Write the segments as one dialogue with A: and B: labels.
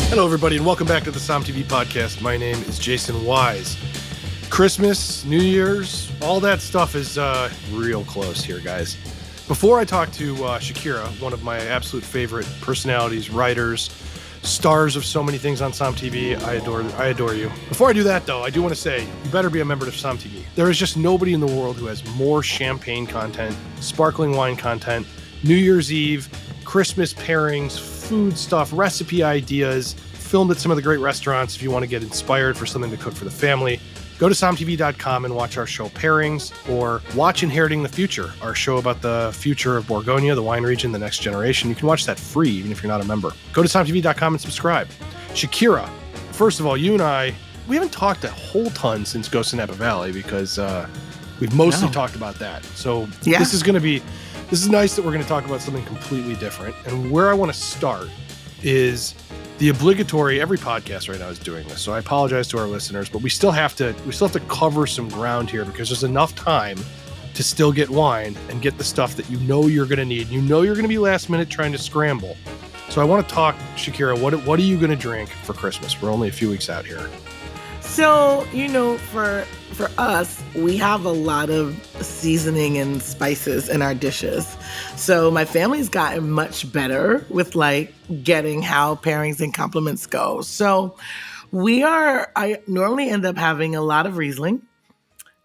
A: Hello, everybody, and welcome back to the Som TV podcast. My name is Jason Wise. Christmas, New Year's, all that stuff is real close here, guys. Before I talk to Shakira, one of my absolute favorite personalities, writers, stars of so many things on Som TV, I adore you. Before I do that, though, I do want to say you better be a member of Som TV. There is just nobody in the world who has more champagne content, sparkling wine content, New Year's Eve, Christmas pairings, food stuff, recipe ideas, filmed at some of the great restaurants if you want to get inspired for something to cook for the family. Go to somtv.com and watch our show Pairings, or watch Inheriting the Future, our show about the future of Bourgogne, the wine region, the next generation. You can watch that free even if you're not a member. Go to somtv.com and subscribe. Shakira, first of all, you and I, we haven't talked a whole ton since Ghost in Napa Valley because we've mostly talked about that. So This is nice that we're going to talk about something completely different. And where I want to start is the obligatory, every podcast right now is doing this. So I apologize to our listeners, but we still have to cover some ground here because there's enough time to still get wine and get the stuff that you know you're going to need. You know you're going to be last minute trying to scramble. So I want to talk, Shakira, what are you going to drink for Christmas? We're only a few weeks out here.
B: So, for us, we have a lot of seasoning and spices in our dishes. So my family's gotten much better with getting how pairings and complements go. So I normally end up having a lot of Riesling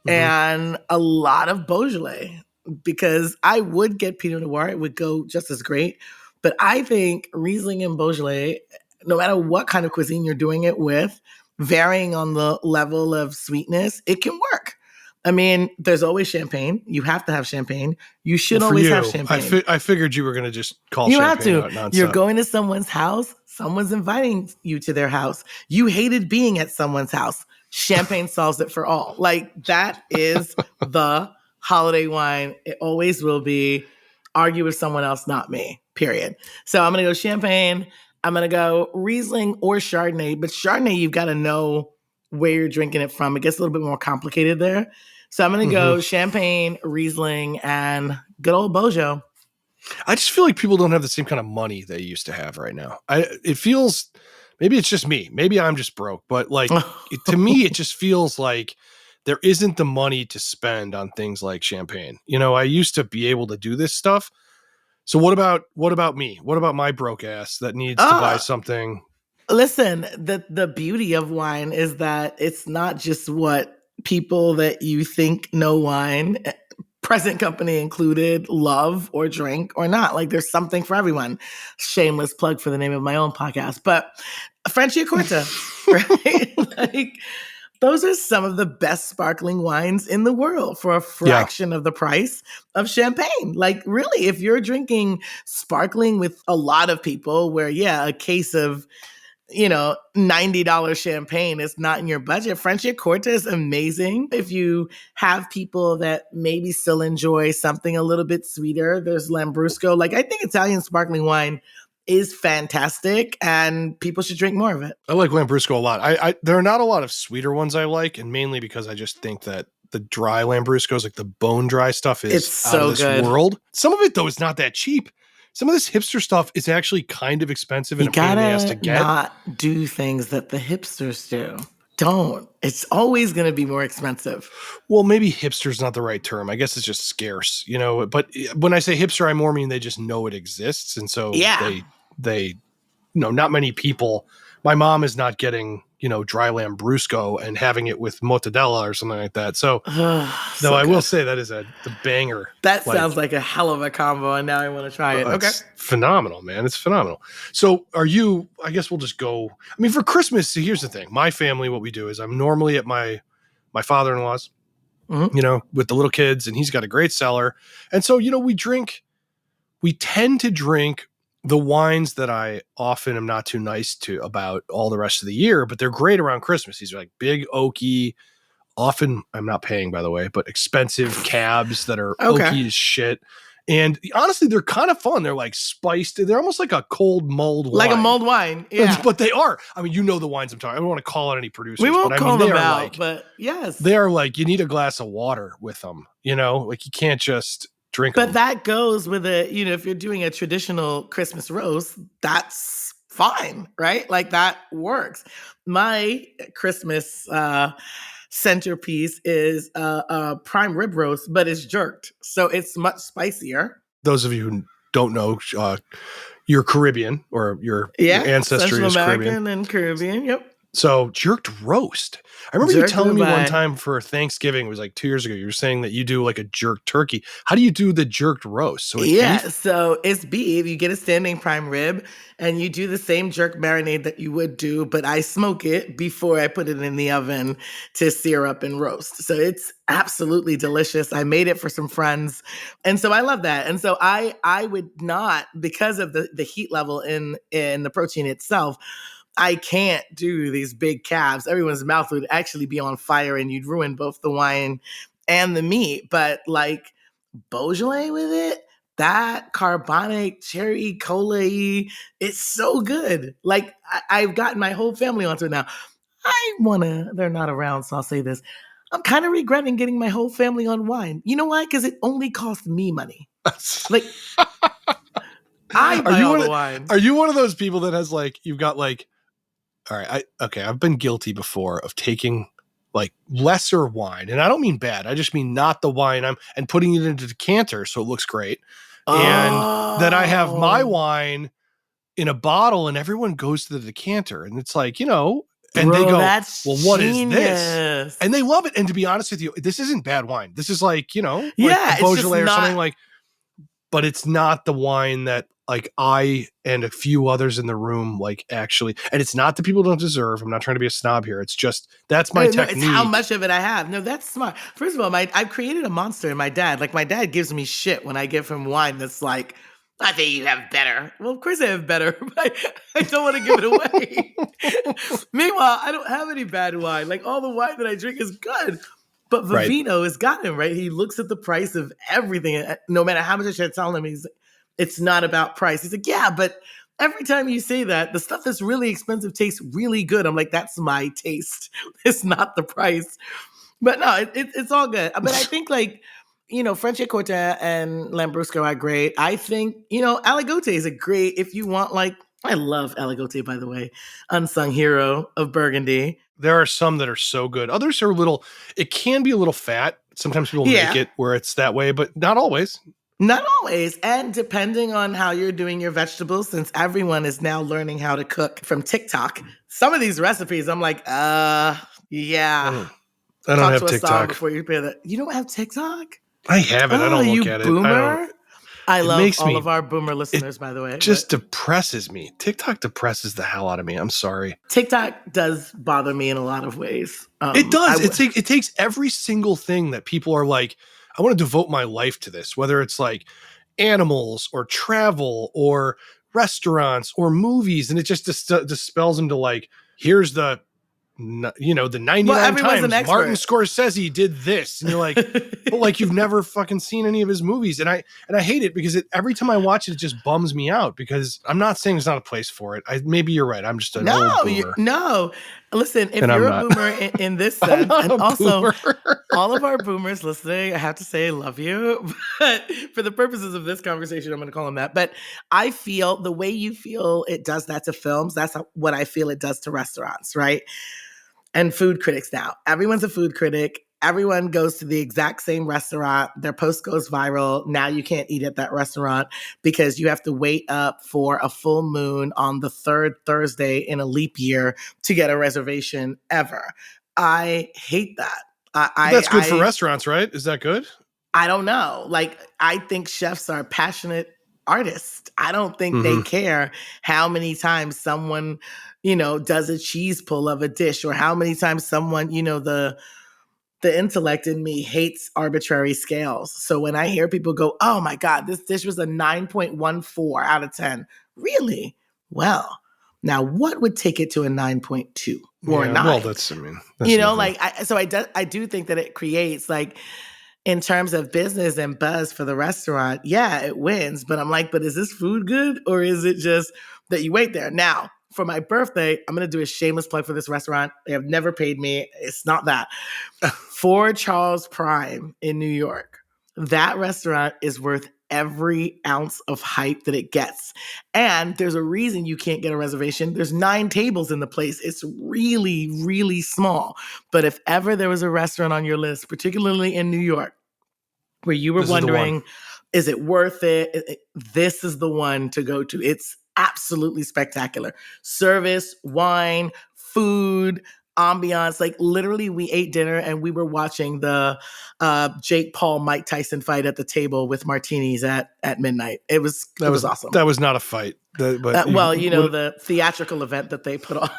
B: and a lot of Beaujolais because I would get Pinot Noir. It would go just as great. But I think Riesling and Beaujolais, no matter what kind of cuisine you're doing it with, varying on the level of sweetness, it can work. I mean, there's always champagne. You have to have champagne. You should always have champagne.
A: I figured you were going to just call champagne out nonstop.
B: You're going to someone's house. Someone's inviting you to their house. You hated being at someone's house. Champagne solves it for all. That is the holiday wine. It always will be. Argue with someone else, not me, period. So I'm going to go champagne. I'm going to go Riesling or Chardonnay, but Chardonnay, you've got to know where you're drinking it from. It gets a little bit more complicated there. So I'm going to go champagne, Riesling, and good old Beaujolais.
A: I just feel like people don't have the same kind of money they used to have right now. It feels, maybe it's just me. Maybe I'm just broke, but to me, it just feels like there isn't the money to spend on things like champagne. I used to be able to do this stuff. So what about me? What about my broke ass that needs to buy something?
B: Listen, the beauty of wine is that it's not just what people that you think know wine, present company included, love or drink or not. There's something for everyone. Shameless plug for the name of my own podcast. But Franciacorta, right? Those are some of the best sparkling wines in the world for a fraction of the price of champagne. Really, if you're drinking sparkling with a lot of people where, a case of, $90 champagne is not in your budget, Franciacorta is amazing. If you have people that maybe still enjoy something a little bit sweeter, there's Lambrusco. I think Italian sparkling wine is fantastic and people should drink more of it.
A: I like Lambrusco a lot. There are not a lot of sweeter ones I like, and mainly because I just think that the dry Lambruscos, the bone dry stuff, is
B: so
A: out of this
B: good.
A: world. Some of it, though, is not that cheap. Some of this hipster stuff is actually kind of expensive and a pain in the ass to get.
B: Not do things that the hipsters do. Don't. It's always going to be more expensive.
A: Well, maybe hipster's not the right term. I guess it's just scarce, But when I say hipster, I more mean they just know it exists, and so they not many people. My mom is not getting dry Lambrusco and having it with mortadella or something like that. So, I will say that is the banger.
B: That sounds like a hell of a combo, and now I want to try it. Okay.
A: It's phenomenal, man. It's phenomenal. So I guess we'll just go. I mean, for Christmas, so here's the thing. My family, what we do is I'm normally at my father-in-law's, with the little kids, and he's got a great cellar. And so, we tend to drink the wines that I often am not too nice to about all the rest of the year, but they're great around Christmas. These are big oaky, often I'm not paying, by the way, but expensive cabs that are oaky as shit. And honestly, they're kind of fun. They're spiced. They're almost like a cold mulled wine.
B: Like a mulled wine. Yeah.
A: But they are. I mean, the wines I'm talking. I don't want to call out any producers.
B: We won't call them out,
A: but
B: yes.
A: They are you need a glass of water with them. You can't just drink
B: But
A: them.
B: that goes with if you're doing a traditional Christmas roast, that's fine, right? Like that works. My Christmas centerpiece is a prime rib roast, but it's jerked. So it's much spicier.
A: Those of you who don't know, you're Caribbean, or your ancestry
B: Central
A: is
B: American
A: Caribbean.
B: and Caribbean. Yep.
A: So jerked roast. I remember you
B: Jerked
A: telling me one
B: ribeye.
A: time for Thanksgiving, it was like 2 years ago, you were saying that you do like a jerked turkey. How do you do the jerked roast? So it's
B: Yeah,
A: beef?
B: so it's beef. You get a standing prime rib and you do the same jerk marinade that you would do, but I smoke it before I put it in the oven to sear up and roast. So it's absolutely delicious. I made it for some friends. And so I love that. And so I would not, because of the heat level in the protein itself, I can't do these big calves. Everyone's mouth would actually be on fire and you'd ruin both the wine and the meat. But like Beaujolais with it, that carbonic cherry cola, it's so good. Like I've gotten my whole family onto it now. They're not around, so I'll say this. I'm kind of regretting getting my whole family on wine. You know why? Because it only cost me money. Like I buy all the wine.
A: Are you one of those people that has like, you've got like, all right, I've been guilty before of taking like lesser wine, and I don't mean bad. I just mean not the wine and putting it into decanter so it looks great. And then I have my wine in a bottle and everyone goes to the decanter and it's like, and
B: Bro,
A: they go,
B: that's
A: well, what is this?
B: genius.
A: And they love it. And to be honest with you, this isn't bad wine. This is like, like
B: Yeah,
A: a
B: it's
A: Beaujolais or
B: just
A: something
B: not-
A: like, but it's not the wine that like I and a few others in the room like actually, and it's not that people don't deserve. I'm not trying to be a snob here. It's just that's my technique.
B: It's how much of it I have. No, that's smart. First of all, I've created a monster in my dad. Like my dad gives me shit when I give him wine that's like, I think you have better. Well, of course I have better, but I don't want to give it away. Meanwhile, I don't have any bad wine. Like all the wine that I drink is good. But Vivino has got him, right? He looks at the price of everything. No matter how much I try to tell him, it's not about price. He's like, yeah, but every time you say that, the stuff that's really expensive tastes really good. I'm like, that's my taste. It's not the price. But no, it's all good. But I think like, Franciacorta and Lambrusco are great. I think, Aligote is a great, if you want like, I love Aligote, by the way, unsung hero of Burgundy.
A: There are some that are so good. Others are it can be a little fat. Sometimes people make it where it's that way, but not always.
B: Not always. And depending on how you're doing your vegetables, since everyone is now learning how to cook from TikTok, some of these recipes, I'm like, yeah.
A: I don't have TikTok.
B: Before you prepare that. You don't have TikTok?
A: I have it. I don't look at
B: boomer?
A: it.
B: I love all of our boomer listeners, by the way.
A: Just depresses me. TikTok depresses the hell out of me. I'm sorry.
B: TikTok does bother me in a lot of ways.
A: It does. It takes every single thing that people are like, I want to devote my life to this, whether it's like animals or travel or restaurants or movies. And it just dispels them to like, here's the 99 times Martin Scorsese did this, and you're like, but like you've never fucking seen any of his movies, and I hate it because every time I watch it, it just bums me out because I'm not saying there's not a place for it. Maybe you're right. I'm just an old boomer.
B: No. Listen, if you're a boomer in this sense, and also all of our boomers listening, I have to say I love you. But for the purposes of this conversation, I'm going to call them that. But I feel the way you feel it does that to films, that's what I feel it does to restaurants, right? And food critics now. Everyone's a food critic. Everyone goes to the exact same restaurant. Their post goes viral. Now you can't eat at that restaurant because you have to wait up for a full moon on the third Thursday in a leap year to get a reservation ever. I hate that.
A: That's good for restaurants, right? Is that good?
B: I don't know. Like, I think chefs are passionate artists. I don't think they care how many times someone, does a cheese pull of a dish or how many times someone, the intellect in me hates arbitrary scales. So when I hear people go, oh my God, this dish was a 9.14 out of 10. Really? Well, now what would take it to a 9.2 or a 9?
A: Well, that's nothing.
B: I do think that it creates like, in terms of business and buzz for the restaurant, yeah, it wins. But I'm like, but is this food good or is it just that you wait there? Now, for my birthday, I'm going to do a shameless plug for this restaurant. They have never paid me. It's not that. For Charles Prime in New York, that restaurant is worth every ounce of hype that it gets. And there's a reason you can't get a reservation. There's 9 tables in the place. It's really, really small. But if ever there was a restaurant on your list, particularly in New York, where you were wondering, is it worth it? This is the one to go to. It's absolutely spectacular. Service, wine, food, ambiance. Like literally we ate dinner and we were watching the Jake Paul Mike Tyson fight at the table with martinis at midnight. It was awesome.
A: That was not a fight.
B: The theatrical event that they put on.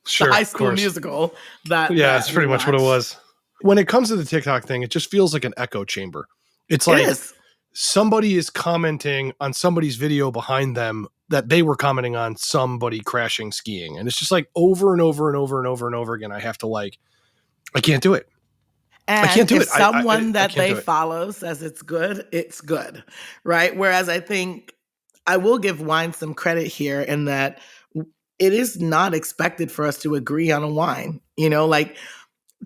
A: Sure,
B: the High School Musical.
A: That's pretty much what it was. When it comes to the TikTok thing, it just feels like an echo chamber. It's like somebody is commenting on somebody's video behind them that they were commenting on somebody crashing skiing. And it's just like over and over and over and over and over again. I have to I can't do it.
B: And I can't do it. Someone that they follow says it's good, right? Whereas I think I will give wine some credit here in that it is not expected for us to agree on a wine. Like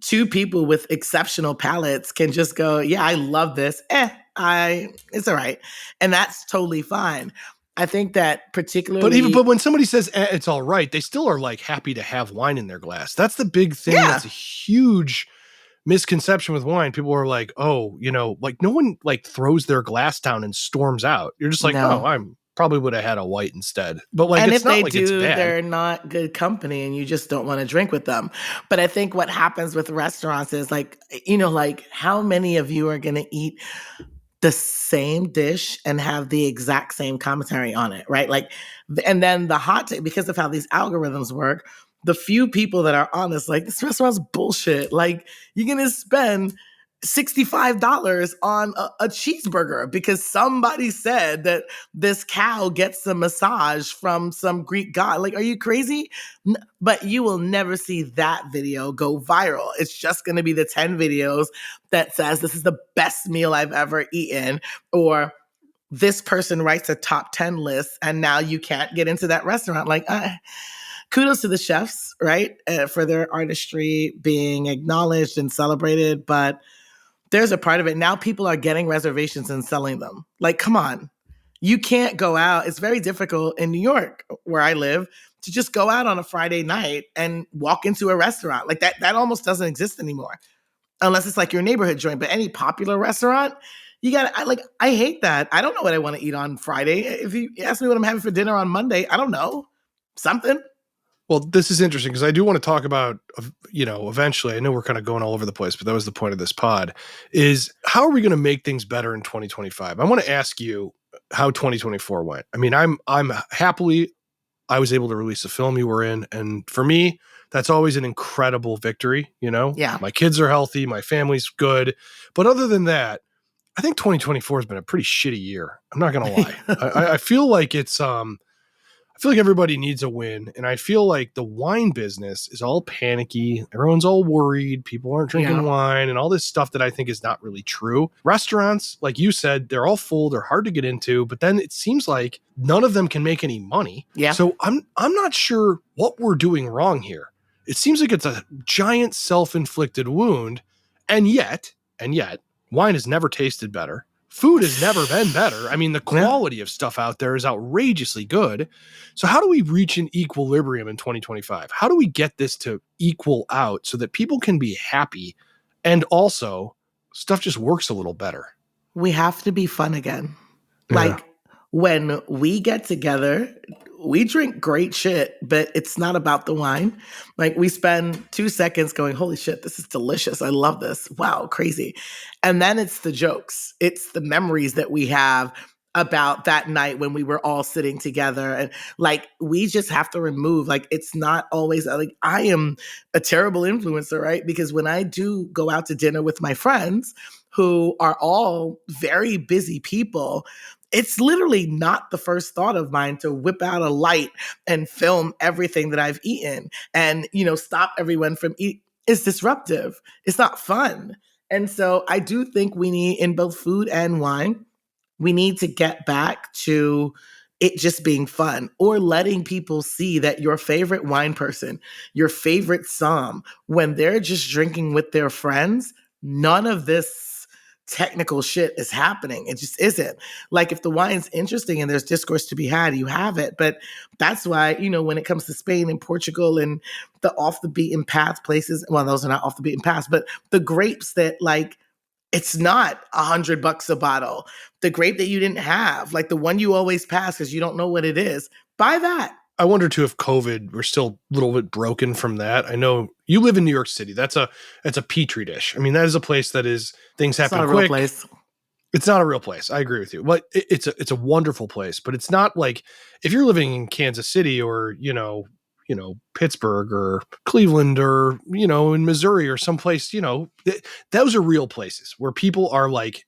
B: 2 people with exceptional palates can just go, yeah, I love this. It's all right. And that's totally fine. I think that particularly...
A: But when somebody says it's all right, they still are like happy to have wine in their glass. That's the big thing. Yeah. That's a huge misconception with wine. People are like, oh, like no one like throws their glass down and storms out. You're just like, no. I'm probably would have had a white instead. But like,
B: and
A: it's
B: if they
A: not like
B: do,
A: it's bad.
B: They're not good company and you just don't want to drink with them. But I think what happens with restaurants is like how many of you are going to eat the same dish and have the exact same commentary on it, right? Like, and then the hot take, because of how these algorithms work, the few people that are honest, like, this restaurant's bullshit. Like, you're going to spend $65 on a cheeseburger because somebody said that this cow gets a massage from some Greek god. Like, are you crazy? But you will never see that video go viral. It's just going to be the 10 videos that says this is the best meal I've ever eaten, or this person writes a top 10 list and now you can't get into that restaurant. Like, kudos to the chefs, right? For their artistry being acknowledged and celebrated. But there's a part of it. Now people are getting reservations and selling them. Like, come on. You can't go out. It's very difficult in New York, where I live, to just go out on a Friday night and walk into a restaurant. Like that almost doesn't exist anymore. Unless it's like your neighborhood joint. But any popular restaurant, I hate that. I don't know what I want to eat on Friday. If you ask me what I'm having for dinner on Monday, I don't know. Something.
A: Well, this is interesting because I do want to talk about, eventually, I know we're kind of going all over the place, but that was the point of this pod, is how are we going to make things better in 2025? I want to ask you how 2024 went. I mean, I'm happily, I was able to release a film you were in. And for me, that's always an incredible victory.
B: Yeah.
A: My kids are healthy. My family's good. But other than that, I think 2024 has been a pretty shitty year. I'm not going to lie. I feel like I feel like everybody needs a win. And I feel like the wine business is all panicky. Everyone's all worried. People aren't drinking wine and all this stuff that I think is not really true. Restaurants, like you said, they're all full. They're hard to get into. But then it seems like none of them can make any money.
B: Yeah.
A: So I'm not sure what we're doing wrong here. It seems like it's a giant self-inflicted wound. And yet, wine has never tasted better. Food has never been better. I mean, the quality of stuff out there is outrageously good. So how do we reach an equilibrium in 2025? How do we get this to equal out so that people can be happy and also stuff just works a little better?
B: We have to be fun again. Like when we get together, we drink great shit, but it's not about the wine. Like we spend 2 seconds going, holy shit, this is delicious. I love this. Wow, crazy. And then it's the jokes. It's the memories that we have about that night when we were all sitting together. And like, we just have to remove, like, it's not always like, I am a terrible influencer, right? Because when I do go out to dinner with my friends who are all very busy people, it's literally not the first thought of mine to whip out a light and film everything that I've eaten and, stop everyone from eating. It's disruptive. It's not fun. And so I do think we need, in both food and wine, we need to get back to it just being fun, or letting people see that your favorite wine person, your favorite somm, when they're just drinking with their friends, none of this technical shit is happening. It just isn't. Like if the wine's interesting and there's discourse to be had, you have it. But that's why, when it comes to Spain and Portugal and the off the beaten path places, well, those are not off the beaten path, but the grapes that like it's not $100 a bottle. The grape that you didn't have, like the one you always pass because you don't know what it is, buy that.
A: I wonder too if COVID we're still a little bit broken from that. I know you live in New York City. That's a petri dish. I mean, that is a place that is things happen
B: It's not a
A: quick.
B: real place.
A: It's not a real place. I agree with you. But it's a wonderful place. But it's not like if you're living in Kansas City or Pittsburgh or Cleveland or in Missouri or someplace, those are real places where people are like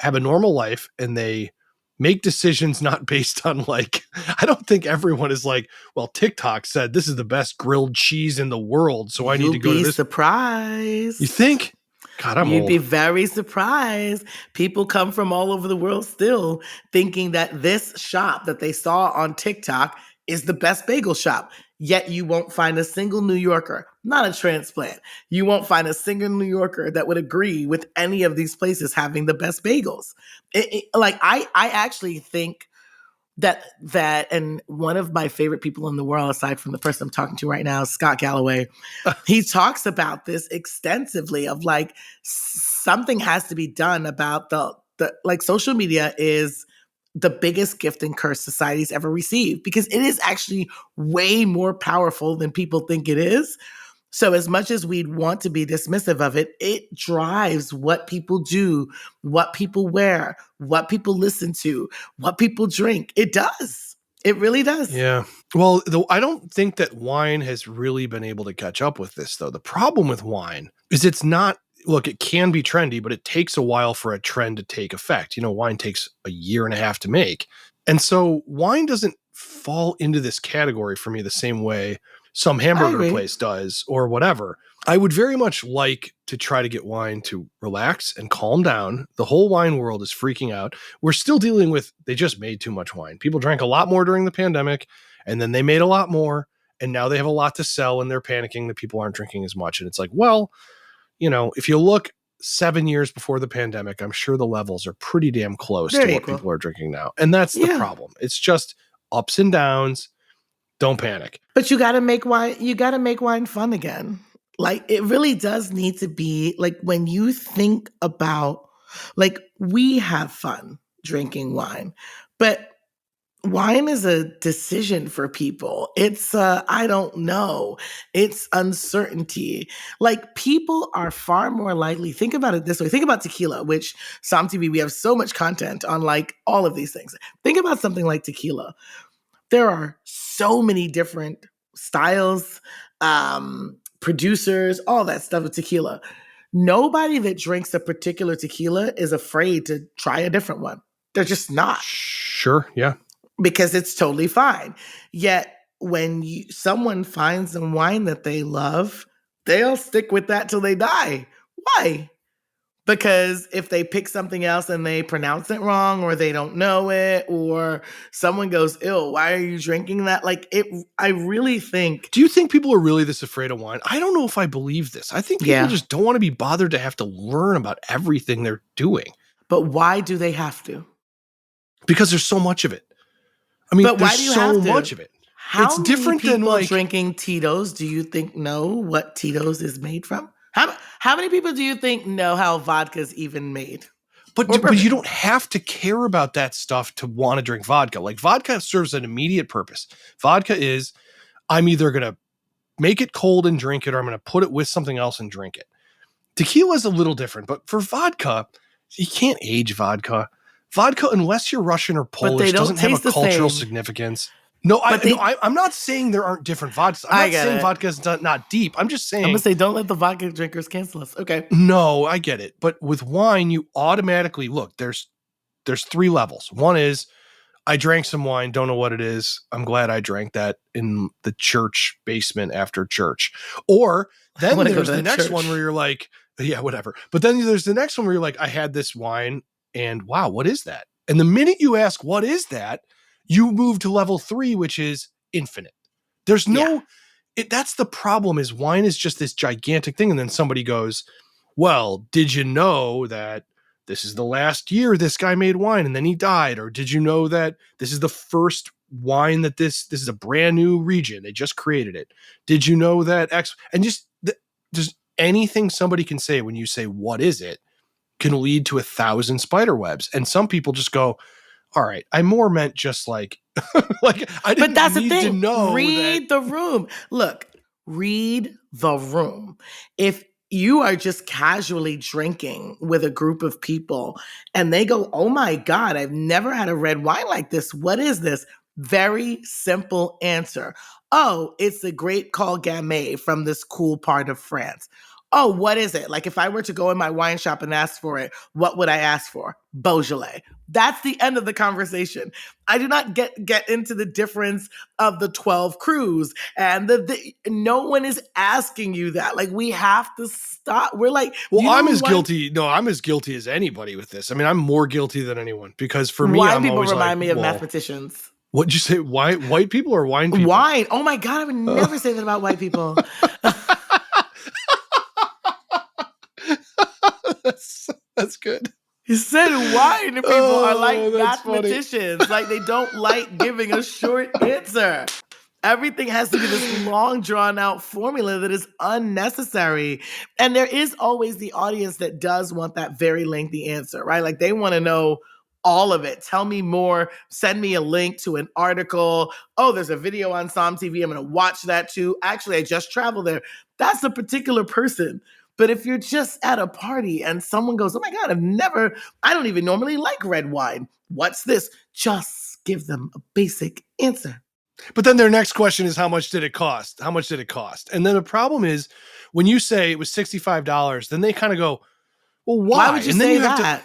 A: have a normal life and they make decisions not based on like, I don't think everyone is like, well, TikTok said this is the best grilled cheese in the world, so I need to go to this.
B: Surprised.
A: You think? God,
B: You'd
A: old.
B: be very surprised. People come from all over the world still thinking that this shop that they saw on TikTok is the best bagel shop. Yet you won't find a single New Yorker, not a transplant. You won't find a single New Yorker that would agree with any of these places having the best bagels. I actually think that and one of my favorite people in the world, aside from the person I'm talking to right now, Scott Galloway, he talks about this extensively of like something has to be done about the like social media is the biggest gift and curse society's ever received because it is actually way more powerful than people think it is. So as much as we'd want to be dismissive of it, it drives what people do, what people wear, what people listen to, what people drink. It does. It really does.
A: Yeah. Well, I don't think that wine has really been able to catch up with this, though. The problem with wine is it's not, look, it can be trendy, but it takes a while for a trend to take effect. Wine takes a year and a half to make. And so wine doesn't fall into this category for me the same way some hamburger place does or whatever. I would very much like to try to get wine to relax and calm down. The whole wine world is freaking out. We're still dealing with, they just made too much wine. People drank a lot more during the pandemic and then they made a lot more and now they have a lot to sell and they're panicking that people aren't drinking as much. And it's like, well, if you look 7 years before the pandemic, I'm sure the levels are pretty damn close to what people are drinking now. And that's the problem. It's just ups and downs. Don't panic.
B: But you got to make wine. You got to make wine fun again. Like it really does need to be like when you think about like we have fun drinking wine, but wine is a decision for people. It's I don't know. It's uncertainty. Like people are far more likely, think about it this way. Think about tequila, which Som TV, we have so much content on like all of these things. Think about something like tequila. There are so many different styles, producers, all that stuff with tequila. Nobody that drinks a particular tequila is afraid to try a different one. They're just not.
A: Sure, yeah.
B: Because it's totally fine. Yet when someone finds a wine that they love, they'll stick with that till they die. Why? Because if they pick something else and they pronounce it wrong or they don't know it or someone goes, ew, why are you drinking that? Like I really think.
A: Do you think people are really this afraid of wine? I don't know if I believe this. I think people just don't want to be bothered to have to learn about everything they're doing.
B: But why do they have to?
A: Because there's so much of it. I mean,
B: but why do you have to?
A: Much of it.
B: How many different people than like drinking Tito's do you think know what Tito's is made from? How many people do you think know how vodka is even made?
A: But you don't have to care about that stuff to want to drink vodka. Like vodka serves an immediate purpose. Vodka is, I'm either going to make it cold and drink it or I'm going to put it with something else and drink it. Tequila is a little different, but for vodka, you can't age vodka. Vodka, unless you're Russian or Polish, doesn't have a cultural significance. No, I'm not saying there aren't different vodkas. I'm not saying vodka is not deep. I'm just saying.
B: I'm going to say, don't let the vodka drinkers cancel us. Okay.
A: No, I get it. But with wine, you automatically, look, there's 3 levels. One is, I drank some wine, don't know what it is. I'm glad I drank that in the church basement after church. Or then there's the next one where you're like, yeah, whatever. But then there's the next one where you're like, I had this wine and wow, what is that? And the minute you ask, what is that? You move to level 3, which is infinite. There's no, that's the problem is wine is just this gigantic thing. And then somebody goes, well, did you know that this is the last year this guy made wine and then he died? Or did you know that this is the first wine that this is a brand new region, they just created it? Did you know that X? And just anything somebody can say when you say what is it can lead to 1,000 spider webs. And some people just go, all right, I more meant just like like I didn't
B: But that's the
A: need
B: thing.
A: to know
B: Read the room. Look, read the room. If you are just casually drinking with a group of people and they go, oh my God, I've never had a red wine like this. What is this? Very simple answer. Oh, it's the Great Col Gamay from this cool part of France. Oh, what is it? Like if I were to go in my wine shop and ask for it, what would I ask for? Beaujolais. That's the end of the conversation. I do not get into the difference of the 12 crews and no one is asking you that. Like we have to stop. We're like,
A: well, I'm as guilty. No, I'm as guilty as anybody with this. I mean, I'm more guilty than anyone because for me,
B: wine
A: I'm
B: people
A: always
B: remind
A: like,
B: me of
A: well,
B: mathematicians.
A: What'd you say? White people or wine people?
B: Wine. Oh my God, I would never say that about white people.
A: That's good.
B: You said wine people are like
A: that's
B: mathematicians. Funny. Like they don't like giving a short answer. Everything has to be this long, drawn out formula that is unnecessary. And there is always the audience that does want that very lengthy answer, right? Like they want to know all of it. Tell me more. Send me a link to an article. Oh, there's a video on Som TV. I'm going to watch that too. Actually, I just traveled there. That's a particular person. But if you're just at a party and someone goes, oh my God, I don't even normally like red wine. What's this? Just give them a basic answer.
A: But then their next question is, how much did it cost? How much did it cost? And then the problem is when you say it was $65, then they kind of go, well, why?
B: Why would you say that?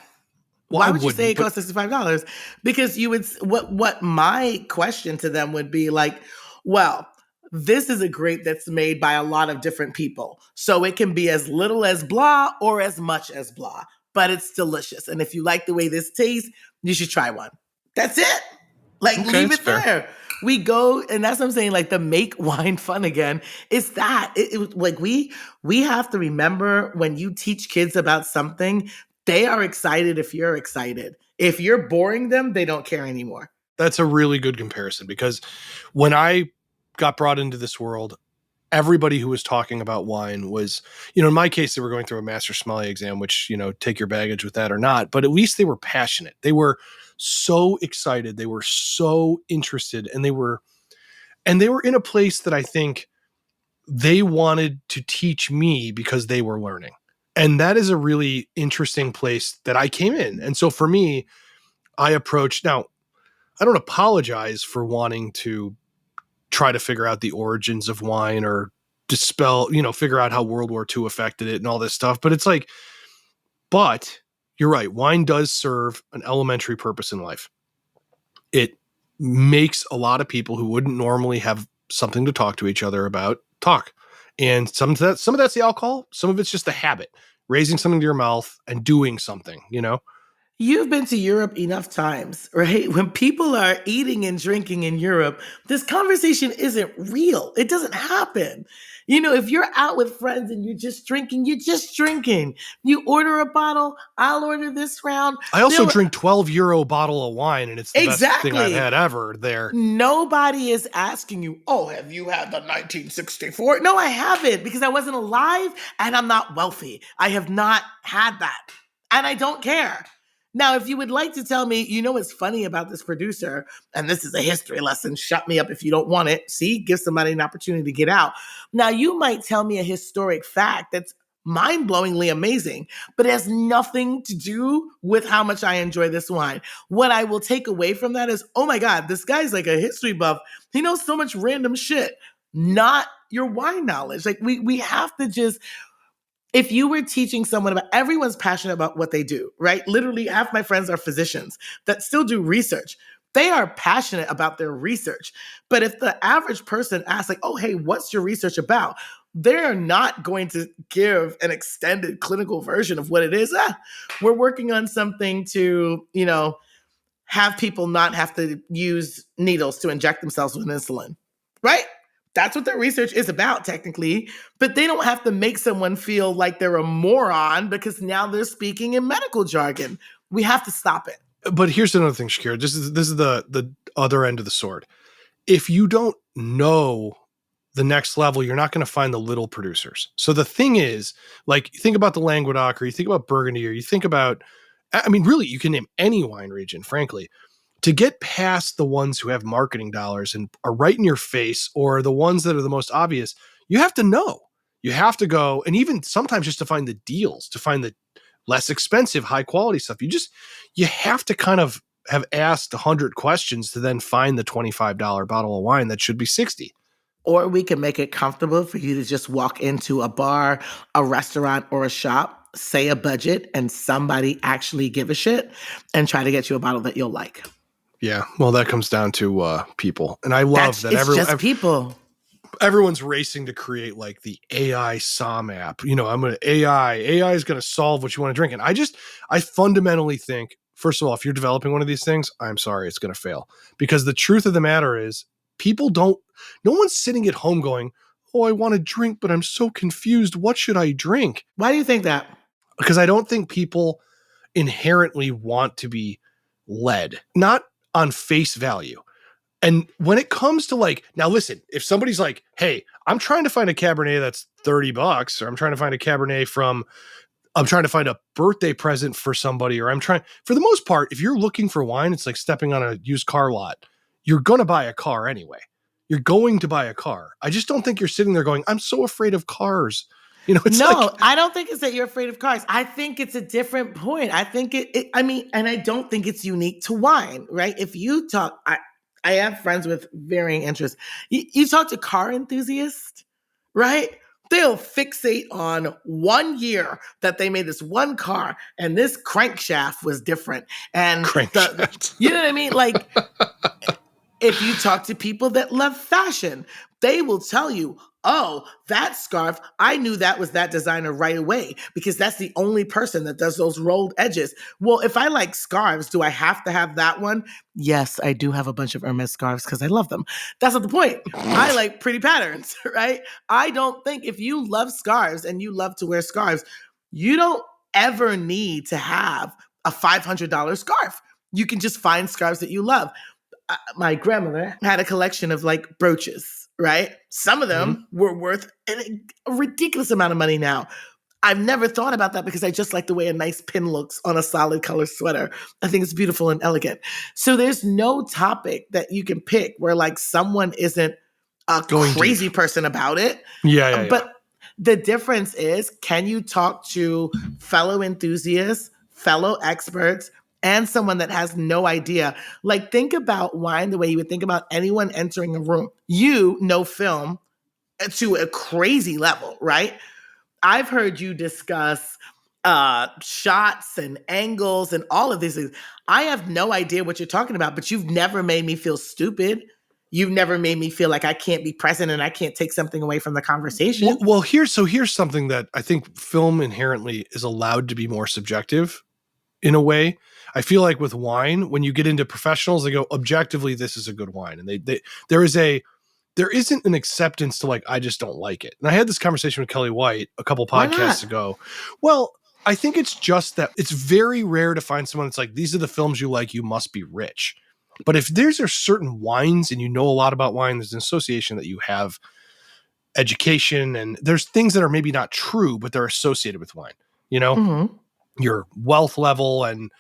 B: Why would you say it cost $65? Because you would, what my question to them would be like, well, this is a grape that's made by a lot of different people. So it can be as little as blah or as much as blah, but it's delicious. And if you like the way this tastes, you should try one. That's it. Like, okay, leave it fair. There. We go, and that's what I'm saying, like the make wine fun again. It's that. Like we have to remember when you teach kids about something, they are excited if you're excited. If you're boring them, they don't care anymore.
A: That's a really good comparison because when I got brought into this world, everybody who was talking about wine was, in my case, they were going through a master sommelier exam, which, take your baggage with that or not, but at least they were passionate. They were so excited. They were so interested, and they were in a place that I think they wanted to teach me because they were learning. And that is a really interesting place that I came in. And so for me, I approached, now I don't apologize for wanting to try to figure out the origins of wine or dispel, figure out how World War II affected it and all this stuff. But it's like, but you're right. Wine does serve an elementary purpose in life. It makes a lot of people who wouldn't normally have something to talk to each other about talk. And some of that's the alcohol. Some of it's just the habit, raising something to your mouth and doing something,
B: You've been to Europe enough times, right? When people are eating and drinking in Europe, this conversation isn't real. It doesn't happen. If you're out with friends and you're just drinking, you're just drinking. You order a bottle, I'll order this round.
A: I also drink €12 bottle of wine, and it's the best thing I've had ever there.
B: Nobody is asking you, oh, have you had the 1964? No, I haven't, because I wasn't alive and I'm not wealthy. I have not had that. And I don't care. Now, if you would like to tell me, what's funny about this producer, and this is a history lesson, shut me up if you don't want it. See, give somebody an opportunity to get out. Now, you might tell me a historic fact that's mind-blowingly amazing, but it has nothing to do with how much I enjoy this wine. What I will take away from that is, oh my God, this guy's like a history buff. He knows so much random shit, not your wine knowledge. Like we have to just... If you were teaching someone about, everyone's passionate about what they do, right? Literally half my friends are physicians that still do research. They are passionate about their research. But if the average person asks like, oh, hey, what's your research about? They're not going to give an extended clinical version of what it is. We're working on something to, have people not have to use needles to inject themselves with insulin, right? That's what their research is about, technically. But they don't have to make someone feel like they're a moron because now they're speaking in medical jargon. We have to stop it.
A: But here's another thing, Shakira. This is the other end of the sword. If you don't know the next level, you're not going to find the little producers. So the thing is, like, think about the Languedoc, or you think about Burgundy, or you think about, I mean, really, you can name any wine region, frankly. To get past the ones who have marketing dollars and are right in your face, or the ones that are the most obvious, you have to know. You have to go, and even sometimes just to find the deals, to find the less expensive, high quality stuff. You have to kind of have asked 100 questions to then find the $25 bottle of wine that should be 60.
B: Or we can make it comfortable for you to just walk into a bar, a restaurant, or a shop, say a budget, and somebody actually give a shit and try to get you a bottle that you'll like.
A: Yeah, well, that comes down to people. And I love that everyone's racing to create like the AI SOM app. You know, AI is going to solve what you want to drink. And I fundamentally think, first of all, if you're developing one of these things, I'm sorry, it's going to fail. Because the truth of the matter is, no one's sitting at home going, oh, I want to drink, but I'm so confused. What should I drink?
B: Why do you think that?
A: Because I don't think people inherently want to be led, not on face value. And when it comes to like, now listen, if somebody's like, hey, I'm trying to find a Cabernet that's $30, or I'm trying to find a birthday present for somebody, or for the most part, if you're looking for wine, it's like stepping on a used car lot. You're going to buy a car anyway. You're going to buy a car. I just don't think you're sitting there going, I'm so afraid of cars. You know,
B: I don't think it's that you're afraid of cars. I think it's a different point. I think and I don't think it's unique to wine, right? If you talk, I have friends with varying interests. You talk to car enthusiasts, right? They'll fixate on 1 year that they made this one car and this crankshaft was different. And you know what I mean? Like, if you talk to people that love fashion, they will tell you, oh, that scarf, I knew that was that designer right away because that's the only person that does those rolled edges. Well, if I like scarves, do I have to have that one? Yes, I do have a bunch of Hermes scarves because I love them. That's not the point. I like pretty patterns, right? I don't think if you love scarves and you love to wear scarves, you don't ever need to have a $500 scarf. You can just find scarves that you love. My grandmother had a collection of like brooches, right? Some of them were worth a ridiculous amount of money now. I've never thought about that because I just like the way a nice pin looks on a solid color sweater. I think it's beautiful and elegant. So there's no topic that you can pick where like someone isn't a crazy person about it. But the difference is, can you talk to fellow enthusiasts, fellow experts, and someone that has no idea? Like, think about wine the way you would think about anyone entering a room. You know film to a crazy level, right? I've heard you discuss shots and angles and all of these things. I have no idea what you're talking about, but you've never made me feel stupid. You've never made me feel like I can't be present and I can't take something away from the conversation.
A: Well, here's something that I think film inherently is allowed to be more subjective in a way. I feel like with wine, when you get into professionals, they go, objectively, this is a good wine. And there isn't an acceptance to like, I just don't like it. And I had this conversation with Kelly White a couple podcasts ago. Well, I think it's just that it's very rare to find someone that's like, these are the films you like, you must be rich. But if there's certain wines and you know a lot about wine, there's an association that you have education, and there's things that are maybe not true, but they're associated with wine, you know, your wealth level. And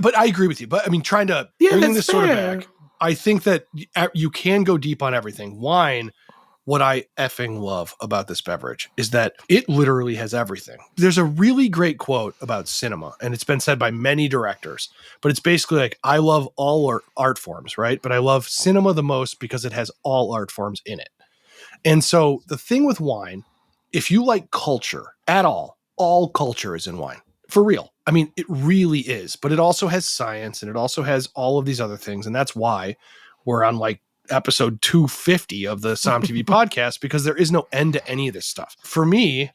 A: but I agree with you. But I mean, trying to bring this sort of back, I think that you can go deep on everything. Wine, what I effing love about this beverage is that it literally has everything. There's a really great quote about cinema, and it's been said by many directors, but it's basically like, I love all art forms, right? But I love cinema the most because it has all art forms in it. And so the thing with wine, if you like culture at all culture is in wine. For real. I mean, it really is, but it also has science and it also has all of these other things. And that's why we're on like episode 250 of the Som TV podcast, because there is no end to any of this stuff. For me,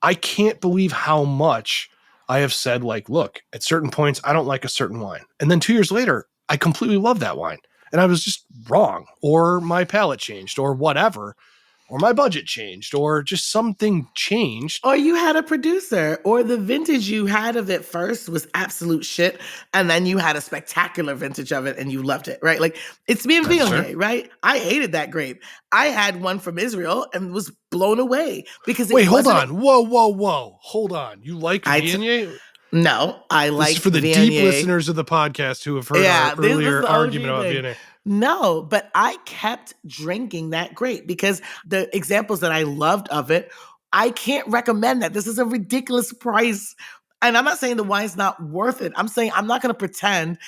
A: I can't believe how much I have said, like, look, at certain points, I don't like a certain wine. And then 2 years later, I completely love that wine. and I was just wrong, or my palate changed, or whatever, or my budget changed, or just something changed.
B: Or you had a producer, or the vintage you had of it first was absolute shit, and then you had a spectacular vintage of it and you loved it, right? Like it's me and
A: That's
B: Viognier,
A: fair.
B: right? I hated that grape. I had one from Israel and was blown away because
A: Wait,
B: it
A: hold
B: wasn't.
A: on. Whoa. Hold on. You like
B: I t-
A: Viognier?
B: no, I
A: This is
B: liked
A: for the deep
B: Viognier.
A: listeners of the podcast who have heard our
B: Yeah, this is
A: earlier
B: the
A: argument
B: OG
A: about
B: thing.
A: Viognier.
B: No, but I kept drinking that grape because the examples that I loved of it, I can't recommend that. This is a ridiculous price. And I'm not saying the wine's not worth it. I'm saying I'm not going to pretend.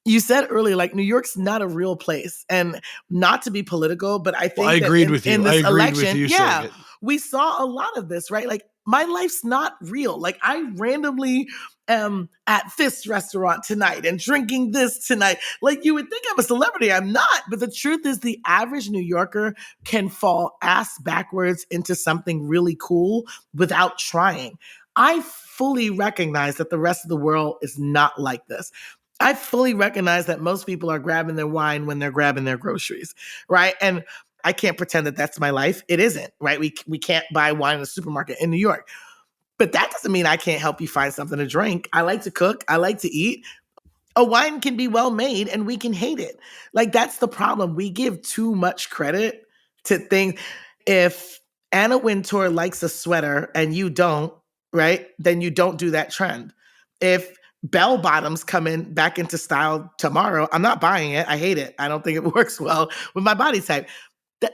B: You said earlier, like New York's not a real place. And not to be political, but I
A: Well, I
B: think that
A: agreed with
B: in
A: you. I
B: this
A: agreed with
B: election,
A: you saying
B: yeah,
A: it.
B: we saw a lot of this, right? Like my life's not real. Like I randomly am at this restaurant tonight and drinking this tonight. Like you would think I'm a celebrity. I'm not. But the truth is, the average New Yorker can fall ass backwards into something really cool without trying. I fully recognize that the rest of the world is not like this. I fully recognize that most people are grabbing their wine when they're grabbing their groceries, right? And I can't pretend that that's my life. It isn't, right? We can't buy wine in a supermarket in New York. But that doesn't mean I can't help you find something to drink. I like to cook. I like to eat. A wine can be well made and we can hate it. Like that's the problem. We give too much credit to things. If Anna Wintour likes a sweater and you don't, right? Then you don't do that trend. If bell bottoms come in back into style tomorrow, I'm not buying it. I hate it. I don't think it works well with my body type.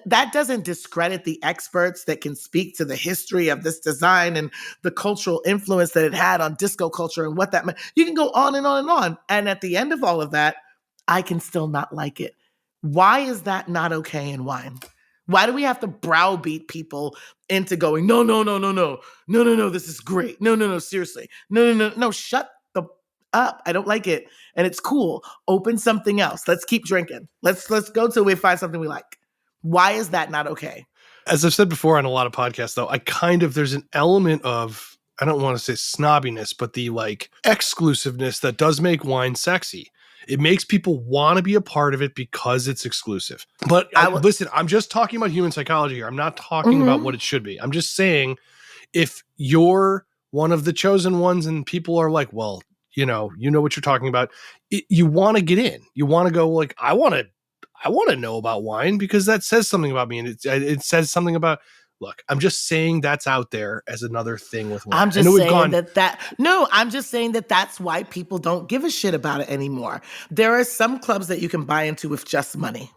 B: That doesn't discredit the experts that can speak to the history of this design and the cultural influence that it had on disco culture and what that meant. You can go on and on and on. And at the end of all of that, I can still not like it. Why is that not okay in wine? Why do we have to browbeat people into going, no, this is great. No, seriously. No, shut the up. I don't like it. And it's cool. Open something else. Let's keep drinking. Let's go till we find something we like. Why is that not okay?
A: As I've said before on a lot of podcasts, though, there's an element of, I don't want to say snobbiness, but the like exclusiveness that does make wine sexy. It makes people want to be a part of it because it's exclusive. But listen, I'm just talking about human psychology here. I'm not talking about what it should be. I'm just saying if you're one of the chosen ones and people are like, well, you know what you're talking about, you want to get in. You want to go like, I want to know about wine because that says something about me. And it says something about, look, I'm just saying that's out there as another thing with wine.
B: I'm just saying that that's why people don't give a shit about it anymore. There are some clubs that you can buy into with just money,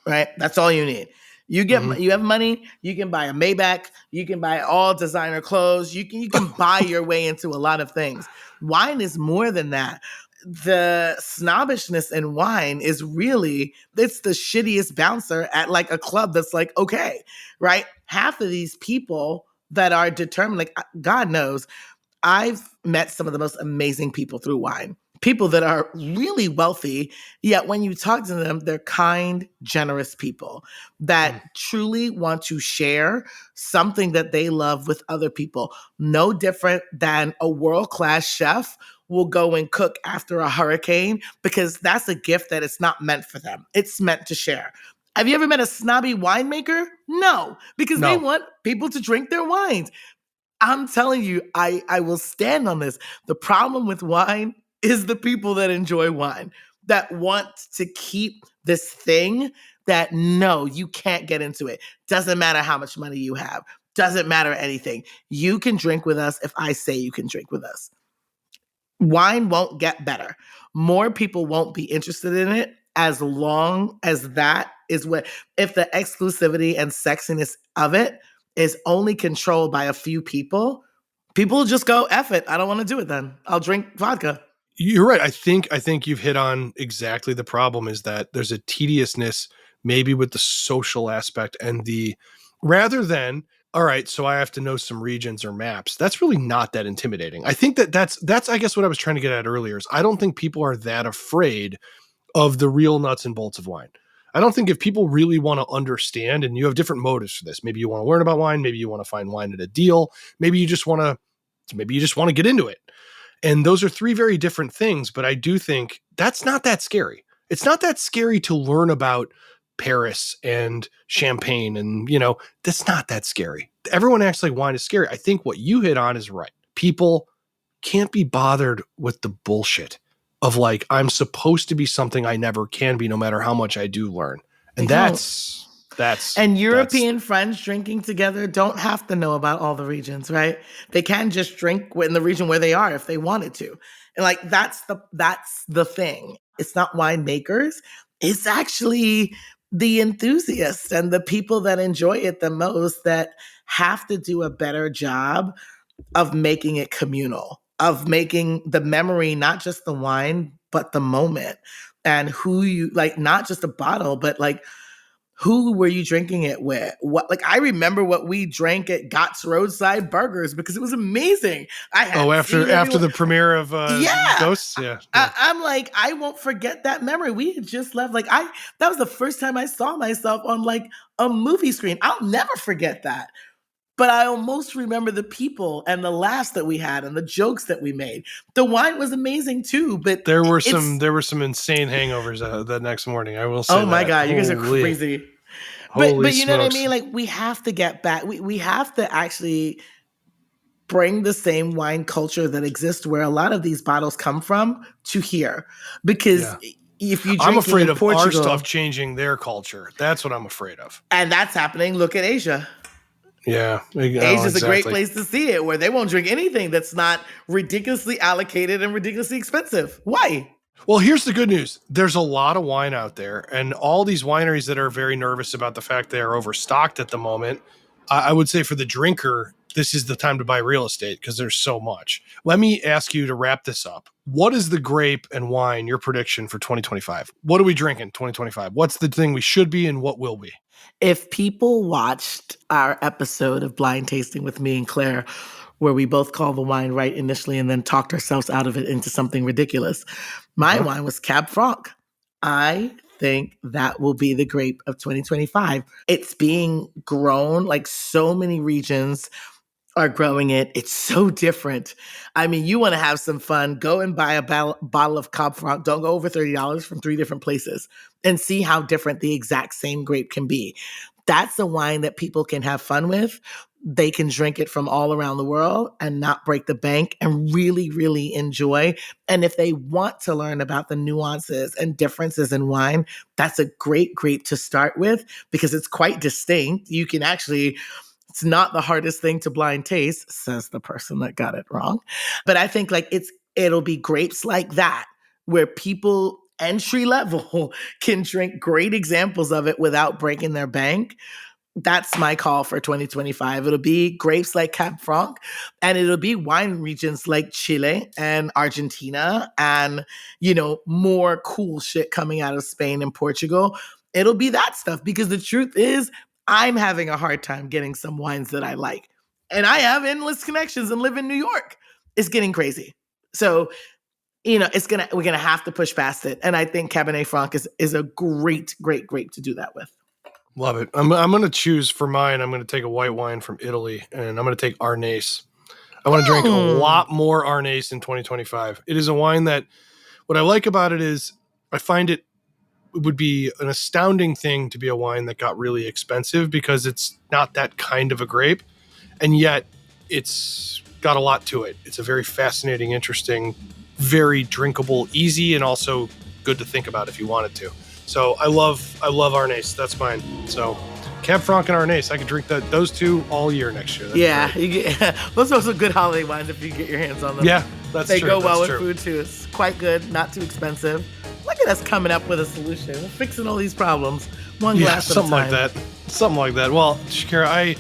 B: right? That's all you need. You have money, you can buy a Maybach, you can buy all designer clothes, you can buy your way into a lot of things. Wine is more than that. The snobbishness in wine is really, it's the shittiest bouncer at like a club that's like, okay, right? Half of these people that are determined, like God knows, I've met some of the most amazing people through wine. People that are really wealthy, yet when you talk to them, they're kind, generous people that truly want to share something that they love with other people. No different than a world-class chef will go and cook after a hurricane because that's a gift that it's not meant for them. It's meant to share. Have you ever met a snobby winemaker? No, because they want people to drink their wines. I'm telling you, I will stand on this. The problem with wine is the people that enjoy wine, that want to keep this thing that no, you can't get into it. Doesn't matter how much money you have. Doesn't matter anything. You can drink with us if I say you can drink with us. Wine won't get better. More people won't be interested in it as long as that is what, if the exclusivity and sexiness of it is only controlled by a few people, people will just go, F it. I don't want to do it then. I'll drink vodka.
A: You're right. I think you've hit on exactly the problem is that there's a tediousness maybe with the social aspect and the rather than, all right, so I have to know some regions or maps. That's really not that intimidating. I think that's I guess what I was trying to get at earlier is I don't think people are that afraid of the real nuts and bolts of wine. I don't think if people really want to understand and you have different motives for this, maybe you want to learn about wine, maybe you want to find wine at a deal, maybe you just want to get into it. And those are three very different things, but I do think that's not that scary. It's not that scary to learn about Paris and champagne, and that's not that scary. Everyone acts like wine is scary. I think what you hit on is right. People can't be bothered with the bullshit of like, I'm supposed to be something I never can be, no matter how much I do learn. And that's
B: and European friends drinking together don't have to know about all the regions, right? They can just drink in the region where they are if they wanted to. And like that's the thing. It's not winemakers. It's actually the enthusiasts and the people that enjoy it the most that have to do a better job of making it communal, of making the memory not just the wine, but the moment. And who you like, not just a bottle, but like, who were you drinking it with? What, like, I remember what we drank at Gott's Roadside Burgers because it was amazing.
A: After the premiere of Ghosts, yeah.
B: I'm like, I won't forget that memory. We had just left. Like, that was the first time I saw myself on like a movie screen. I'll never forget that. But I almost remember the people and the laughs that we had and the jokes that we made. The wine was amazing too, but
A: there were some insane hangovers the next morning. I will say.
B: Oh my God, you guys are crazy. But you know what I mean? Like, we have to get back. We have to actually bring the same wine culture that exists where a lot of these bottles come from to here. Because if you drink
A: I'm afraid of
B: Portugal,
A: our stuff changing their culture. That's what I'm afraid of.
B: And that's happening. Look at Asia.
A: Yeah.
B: Asia's a great place to see it, where they won't drink anything that's not ridiculously allocated and ridiculously expensive. Why?
A: Well, here's the good news. There's a lot of wine out there, and all these wineries that are very nervous about the fact they are overstocked at the moment, I would say for the drinker, this is the time to buy real estate because there's so much. Let me ask you to wrap this up. What is the grape and wine, your prediction for 2025? What are we drinking 2025? What's the thing we should be and what will be?
B: If people watched our episode of Blind Tasting with me and Claire, where we both called the wine right initially and then talked ourselves out of it into something ridiculous, my wine was Cab Franc. I think that will be the grape of 2025. It's being grown, like so many regions are growing it. It's so different. I mean, you want to have some fun, go and buy a bottle of Cab Franc. Don't go over $30 from 3 different places and see how different the exact same grape can be. That's a wine that people can have fun with. They can drink it from all around the world and not break the bank and really, really enjoy. And if they want to learn about the nuances and differences in wine, that's a great grape to start with because it's quite distinct. You can actually... It's not the hardest thing to blind taste, says the person that got it wrong. But I think like it'll be grapes like that, where people entry level can drink great examples of it without breaking their bank. That's my call for 2025. It'll be grapes like Cab Franc, and it'll be wine regions like Chile and Argentina and, more cool shit coming out of Spain and Portugal. It'll be that stuff because the truth is, I'm having a hard time getting some wines that I like. And I have endless connections and live in New York. It's getting crazy. So, we're going to have to push past it. And I think Cabernet Franc is a great, great grape to do that with.
A: Love it. I'm going to choose for mine. I'm going to take a white wine from Italy, and I'm going to take Arnase. I want to drink a lot more Arnase in 2025. It is a wine that, what I like about it is I find it would be an astounding thing to be a wine that got really expensive because it's not that kind of a grape. And yet it's got a lot to it. It's a very fascinating, interesting, very drinkable, easy, and also good to think about if you wanted to. So I love Arnase. That's mine. So Cab Franc and Arnase, I could drink those two all year next year.
B: Those are also good holiday wines if you get your hands on them.
A: Yeah, that's
B: true. They go well
A: with
B: food too. It's quite good, not too expensive. Look at us coming up with a solution. We're fixing all these problems. One glass at a time.
A: Something like that. Well, Shakira,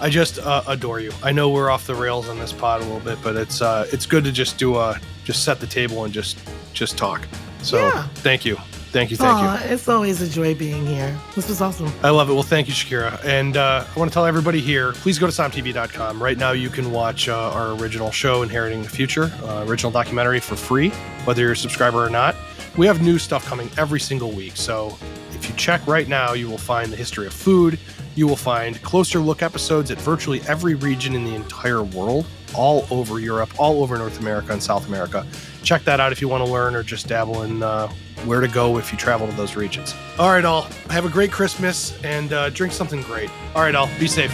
A: I just adore you. I know we're off the rails on this pod a little bit, but it's good to just set the table and just talk. So Thank you. Thank you.
B: It's always a joy being here. This was awesome.
A: I love it. Well, thank you, Shakira. And I want to tell everybody here, please go to SomTV.com. Right now, you can watch our original show, Inheriting the Future, original documentary for free, whether you're a subscriber or not. We have new stuff coming every single week. So if you check right now, you will find the history of food, You will find closer look episodes at virtually every region in the entire world, all over Europe, all over North America and South America. Check that out if you want to learn or just dabble in where to go if you travel to those regions. All right, all. Have a great Christmas and drink something great. All right, all. Be safe.